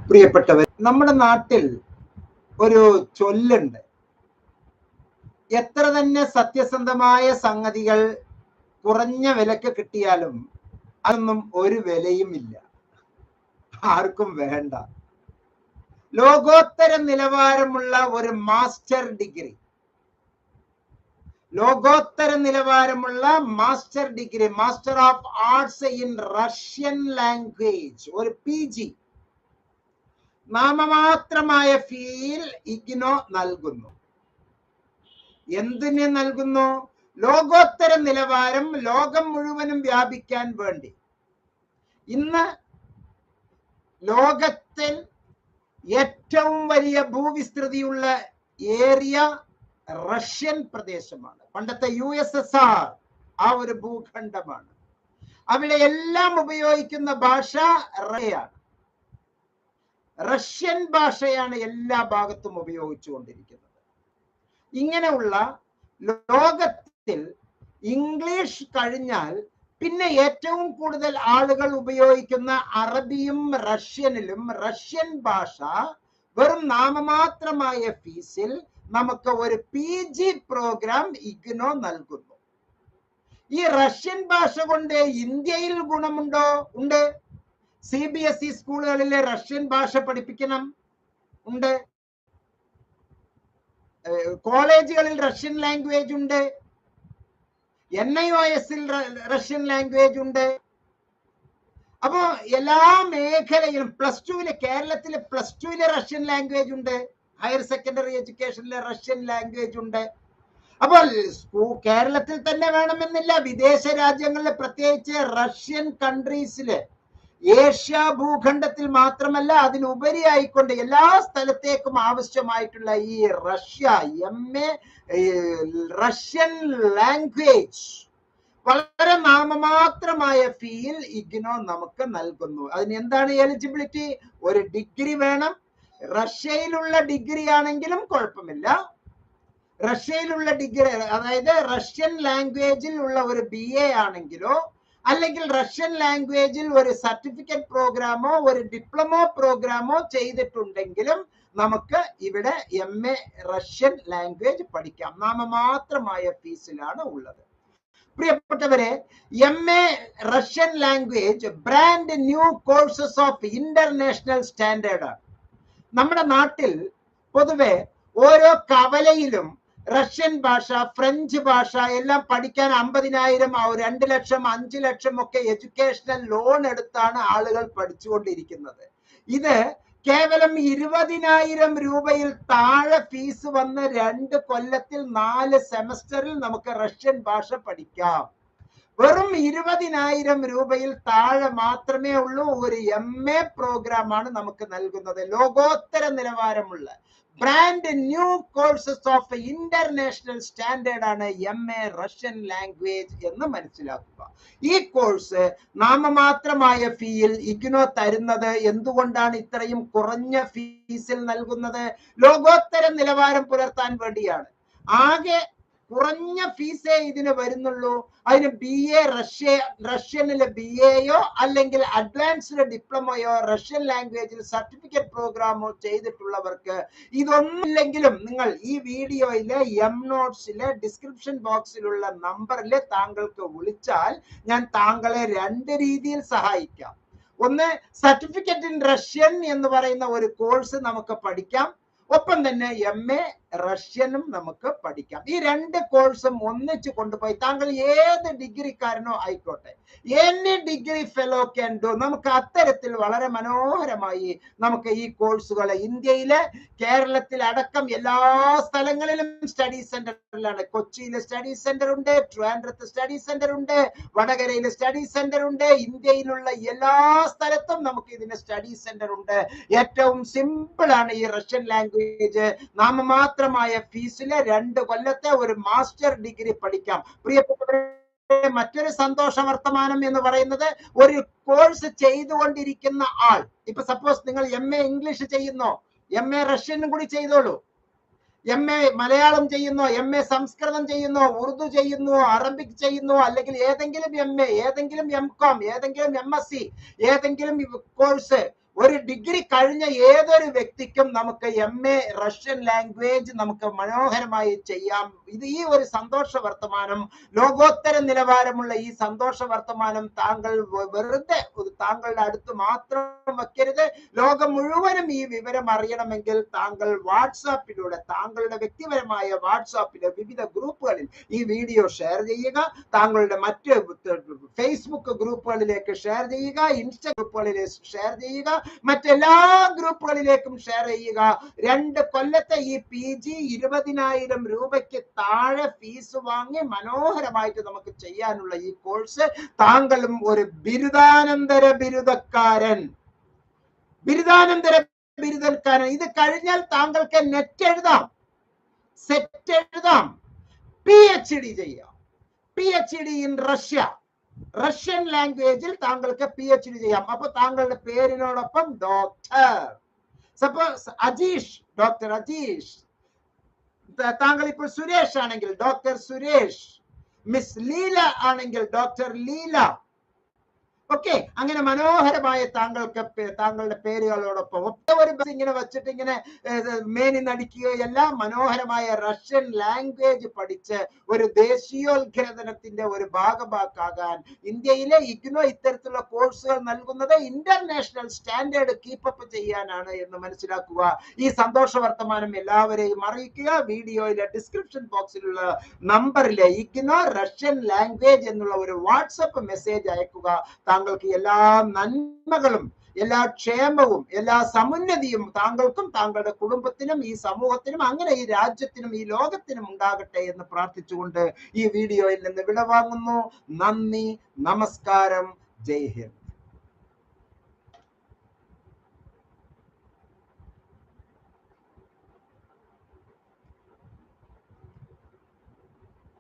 പ്രിയപ്പെട്ടവർ, നമ്മുടെ നാട്ടിൽ ഒരു ചൊല്ലുണ്ട്, എത്ര തന്നെ സത്യസന്ധമായ സംഗതികൾ കുറഞ്ഞ വിലക്ക് കിട്ടിയാലും അതൊന്നും ഒരു വിലയും ഇല്ല, ആർക്കും വേണ്ട. ലോകോത്തര നിലവാരമുള്ള ഒരു മാസ്റ്റർ ഡിഗ്രി, ലോകോത്തര നിലവാരമുള്ള master degree, master of arts in Russian language, ഒരു PG നാമമാത്രമായ ഫീൽ ഇഗ്നോ നൽകുന്നു. എന്തിന് നൽകുന്നു? ലോകോത്തര നിലവാരം ലോകം മുഴുവനും വ്യാപിക്കാൻ വേണ്ടി. ഇന്ന് ലോകത്തിൽ ഏറ്റവും വലിയ ഭൂവിസ്തൃതിയുള്ള ഏരിയ റഷ്യൻ പ്രദേശമാണ്. പണ്ടത്തെ USSR ആ ഒരു ഭൂഖണ്ഡമാണ്. അവിടെ എല്ലാം ഉപയോഗിക്കുന്ന ഭാഷ റഷ്യൻ ഭാഷയാണ് എല്ലാ ഭാഗത്തും ഉപയോഗിച്ചുകൊണ്ടിരിക്കുന്നത്. ഇങ്ങനെയുള്ള ലോകത്തിൽ ഇംഗ്ലീഷ് കഴിഞ്ഞാൽ പിന്നെ ഏറ്റവും കൂടുതൽ ആളുകൾ ഉപയോഗിക്കുന്ന അറബിയും റഷ്യനിലും റഷ്യൻ ഭാഷ വെറും നാമമാത്രമായ ഫീസിൽ നമുക്ക് ഒരു PG പ്രോഗ്രാം ഇഗ്നോ നൽകുന്നു. ഈ റഷ്യൻ ഭാഷ കൊണ്ട് ഇന്ത്യയിൽ ഗുണമുണ്ടോ? ഉണ്ട്. CBSE സ്കൂളുകളിലെ റഷ്യൻ ഭാഷ പഠിപ്പിക്കണം, ഉണ്ട്. കോളേജുകളിൽ റഷ്യൻ ലാംഗ്വേജ് ഉണ്ട്. NIOSൽ റഷ്യൻ ലാംഗ്വേജ് ഉണ്ട്. അപ്പോ എല്ലാ മേഖലയിലും കേരളത്തിലെ +2 റഷ്യൻ ലാംഗ്വേജ് ഉണ്ട്. ഹയർ സെക്കൻഡറി എഡ്യൂക്കേഷനിലെ റഷ്യൻ ലാംഗ്വേജ് ഉണ്ട്. അപ്പോൾ കേരളത്തിൽ തന്നെ വേണമെന്നില്ല, വിദേശ രാജ്യങ്ങളിലെ പ്രത്യേകിച്ച് റഷ്യൻ കൺട്രീസില്, ഏഷ്യ ഭൂഖണ്ഡത്തിൽ മാത്രമല്ല അതിലുപരിയായിക്കൊണ്ട് എല്ലാ സ്ഥലത്തേക്കും ആവശ്യമായിട്ടുള്ള ഈ MA റഷ്യൻ ലാംഗ്വേജ് വളരെ നാമമാത്രമായ ഫീൽ ഇഗ്നോ നമുക്ക് നൽകുന്നു. അതിന് എന്താണ് എലിജിബിലിറ്റി? ഒരു ഡിഗ്രി വേണം. റഷ്യയിലുള്ള ഡിഗ്രി ആണെങ്കിലും കുഴപ്പമില്ല. റഷ്യയിലുള്ള ഡിഗ്രി, അതായത് റഷ്യൻ ലാംഗ്വേജിൽ ഉള്ള ഒരു BA ആണെങ്കിലോ അല്ലെങ്കിൽ റഷ്യൻ ലാംഗ്വേജിൽ ഒരു സർട്ടിഫിക്കറ്റ് പ്രോഗ്രാമോ ഒരു ഡിപ്ലോമോ പ്രോഗ്രാമോ ചെയ്തിട്ടുണ്ടെങ്കിലും നമുക്ക് ഇവിടെ MA റഷ്യൻ ലാംഗ്വേജ് പഠിക്കാം. നാമമാത്രമായ ഫീസിലാണ് ഉള്ളത്. പ്രിയപ്പെട്ടവരെ, MA Russian language brand new courses of international standard ആണ്. നമ്മുടെ നാട്ടിൽ പൊതുവെ ഓരോ കവലയിലും റഷ്യൻ ഭാഷ, ഫ്രഞ്ച് ഭാഷ എല്ലാം പഠിക്കാൻ 50,000, 2 ലക്ഷം, 5 ലക്ഷം ഒക്കെ എഡ്യൂക്കേഷണൽ ലോൺ എടുത്താണ് ആളുകൾ പഠിച്ചുകൊണ്ടിരിക്കുന്നത്. ഇത് കേവലം 20,000 രൂപയിൽ താഴെ ഫീസ് വന്ന് 2 കൊല്ലത്തിൽ 4 സെമസ്റ്ററിൽ നമുക്ക് റഷ്യൻ ഭാഷ പഠിക്കാം. വെറും 20,000 രൂപയിൽ താഴെ മാത്രമേ ഉള്ളൂ. ഒരു MA പ്രോഗ്രാമാണ് നമുക്ക് നൽകുന്നത്. ലോകോത്തര നിലവാരമുള്ള brand new courses of international standard ആണ് MA റഷ്യൻ ലാംഗ്വേജ് എന്ന് മനസ്സിലാക്കുക. ഈ കോഴ്സ് നാമമാത്രമായ ഫീയിൽ ഇഗ്നോ തരുന്നത് എന്തുകൊണ്ടാണ് ഇത്രയും കുറഞ്ഞ ഫീസിൽ നൽകുന്നത്? ലോകോത്തര നിലവാരം പുലർത്താൻ വേണ്ടിയാണ്. ആകെ കുറഞ്ഞ ഫീസേ ഇതിന് വരുന്നുള്ളൂ. അതിന് BA റഷ്യനിലെ BAയോ അല്ലെങ്കിൽ അഡ്വാൻസ്ഡ് ഡിപ്ലോമയോ റഷ്യൻ ലാംഗ്വേജിൽ സർട്ടിഫിക്കറ്റ് പ്രോഗ്രാമോ ചെയ്തിട്ടുള്ളവർക്ക് ഇതൊന്നുമില്ലെങ്കിലും നിങ്ങൾ ഈ വീഡിയോയിലെ MNotes ഡിസ്ക്രിപ്ഷൻ ബോക്സിലുള്ള നമ്പറിൽ താങ്കൾക്ക് വിളിച്ചാൽ ഞാൻ താങ്കളെ 2 രീതിയിൽ സഹായിക്കാം. ഒന്ന്, സർട്ടിഫിക്കറ്റ് ഇൻ റഷ്യൻ എന്ന് പറയുന്ന ഒരു കോഴ്സ് നമുക്ക് പഠിക്കാം. ഒപ്പം തന്നെ MA റഷ്യനും നമുക്ക് പഠിക്കാം. ഈ 2 കോഴ്സും ഒന്നിച്ചു കൊണ്ടുപോയി താങ്കൾ ഏത് ഡിഗ്രിക്കാരനോ ആയിക്കോട്ടെ, any degree fellow can do. നമുക്ക് അത്തരത്തിൽ വളരെ മനോഹരമായി നമുക്ക് ഈ കോഴ്സുകളെ ഇന്ത്യയിലെ, കേരളത്തിൽ അടക്കം എല്ലാ സ്ഥലങ്ങളിലും സ്റ്റഡി സെന്ററിലാണ്. കൊച്ചിയിലെ സ്റ്റഡി സെന്റർ ഉണ്ട്, ട്രിവാൻഡ്രത്ത് സ്റ്റഡി സെന്റർ ഉണ്ട്, വടകരയിലെ സ്റ്റഡി സെന്റർ ഉണ്ട്. ഇന്ത്യയിലുള്ള എല്ലാ സ്ഥലത്തും നമുക്ക് ഇതിന് സ്റ്റഡി സെന്റർ ഉണ്ട്. ഏറ്റവും സിമ്പിൾ ആണ് ഈ റഷ്യൻ ലാംഗ്വേജ്. നാമമാത്രമായ ഫീസിലെ 2 കൊല്ലത്തെ ഒരു മാസ്റ്റർ ഡിഗ്രി പഠിക്കാം. പ്രിയപ്പെട്ടവരെ, മറ്റൊരു സന്തോഷ വർത്തമാനം എന്ന് പറയുന്നത്, ഒരു കോഴ്സ് ചെയ്തുകൊണ്ടിരിക്കുന്ന ആൾ, ഇപ്പൊ സപ്പോസ് നിങ്ങൾ MA ഇംഗ്ലീഷ് ചെയ്യുന്നോ, MA റഷ്യനും കൂടി ചെയ്തോളൂ. MA മലയാളം ചെയ്യുന്നോ, MA സംസ്കൃതം ചെയ്യുന്നോ, ഉറുദു ചെയ്യുന്നു, അറബിക് ചെയ്യുന്നു, അല്ലെങ്കിൽ ഏതെങ്കിലും MA, ഏതെങ്കിലും MCOM, ഏതെങ്കിലും MSc, ഏതെങ്കിലും കോഴ്സ് ഒരു ഡിഗ്രി കഴിഞ്ഞ ഏതൊരു വ്യക്തിക്കും നമുക്ക് MA റഷ്യൻ ലാംഗ്വേജ് നമുക്ക് മനോഹരമായി ചെയ്യാം. ഇത് ഈ ഒരു സന്തോഷ വർത്തമാനം, ലോകോത്തര നിലവാരമുള്ള ഈ സന്തോഷ വർത്തമാനം താങ്കൾ വെറുതെ താങ്കളുടെ അടുത്ത് മാത്രം വെക്കരുത്. ലോകം മുഴുവനും ഈ വിവരം അറിയണമെങ്കിൽ താങ്കൾ വാട്സാപ്പിലൂടെ, താങ്കളുടെ വ്യക്തിപരമായ വാട്സാപ്പിലെ വിവിധ ഗ്രൂപ്പുകളിൽ ഈ വീഡിയോ ഷെയർ ചെയ്യുക. താങ്കളുടെ മറ്റ് ഫേസ്ബുക്ക് ഗ്രൂപ്പുകളിലേക്ക് ഷെയർ ചെയ്യുക, ഇൻസ്റ്റ ഗ്രൂപ്പുകളിലേക്ക് ഷെയർ ചെയ്യുക, മറ്റെല്ലാ ഗ്രൂപ്പുകളിലേക്കും ഷെയർ ചെയ്യുക. 2 കൊല്ലത്തെ ഈ PG 20,000 രൂപയ്ക്ക് താഴെ ഫീസ് വാങ്ങി മനോഹരമായിട്ട് നമുക്ക് ചെയ്യാനുള്ള ഈ കോഴ്സ്, താങ്കളും ഒരു ബിരുദാനന്തര ബിരുദക്കാരൻ, ഇത് കഴിഞ്ഞാൽ താങ്കൾക്ക് നെറ്റ് എഴുതാം, സെറ്റ് എഴുതാം, PhD ചെയ്യാം. PhD ഇൻ റഷ്യൻ ലാംഗ്വേജിൽ താങ്കൾക്ക് PhD ചെയ്യാം. അപ്പൊ താങ്കളുടെ പേരിനോടൊപ്പം doctor, suppose Ajeesh, doctor Ajeesh, താങ്കൾ ഇപ്പോൾ സുരേഷ് ആണെങ്കിൽ ഡോക്ടർ സുരേഷ്, മിസ് ലീല ആണെങ്കിൽ ഡോക്ടർ ലീല. ഓക്കെ, അങ്ങനെ മനോഹരമായ താങ്കളുടെ പേരുകളോടൊപ്പം ഒരു ഇങ്ങനെ വെച്ചിട്ട് ഇങ്ങനെ മേനി നടിക്കുകയോ എല്ലാം, മനോഹരമായ റഷ്യൻ ലാംഗ്വേജ് പഠിച്ച് ഒരു ദേശീയോത്ഗ്രഥനത്തിന്റെ ഒരു ഭാഗമാക്കാൻ ഇന്ത്യയിലെ ഇഗ്നോ ഇത്തരത്തിലുള്ള കോഴ്സുകൾ നൽകുന്നത് ഇന്റർനാഷണൽ സ്റ്റാൻഡേർഡ് കീപ്പപ്പ് ചെയ്യാനാണ് എന്ന് മനസ്സിലാക്കുക. ഈ സന്തോഷ വർത്തമാനം എല്ലാവരെയും അറിയിക്കുക. വീഡിയോയിലെ ഡിസ്ക്രിപ്ഷൻ ബോക്സിലുള്ള നമ്പറിലെ ഇഗ്നോ റഷ്യൻ ലാംഗ്വേജ് എന്നുള്ള ഒരു വാട്സപ്പ് മെസ്സേജ് അയക്കുക. താങ്കൾക്ക് എല്ലാ നന്മകളും, എല്ലാ ക്ഷേമവും, എല്ലാ സമുന്നതിയും താങ്കൾക്കും താങ്കളുടെ കുടുംബത്തിനും ഈ സമൂഹത്തിനും അങ്ങനെ ഈ രാജ്യത്തിനും ഈ ലോകത്തിനും ഉണ്ടാകട്ടെ എന്ന് പ്രാർത്ഥിച്ചുകൊണ്ട് ഈ വീഡിയോയിൽ നിന്ന് വിടവാങ്ങുന്നു. നന്ദി, നമസ്കാരം, ജയ് ഹിന്ദ്.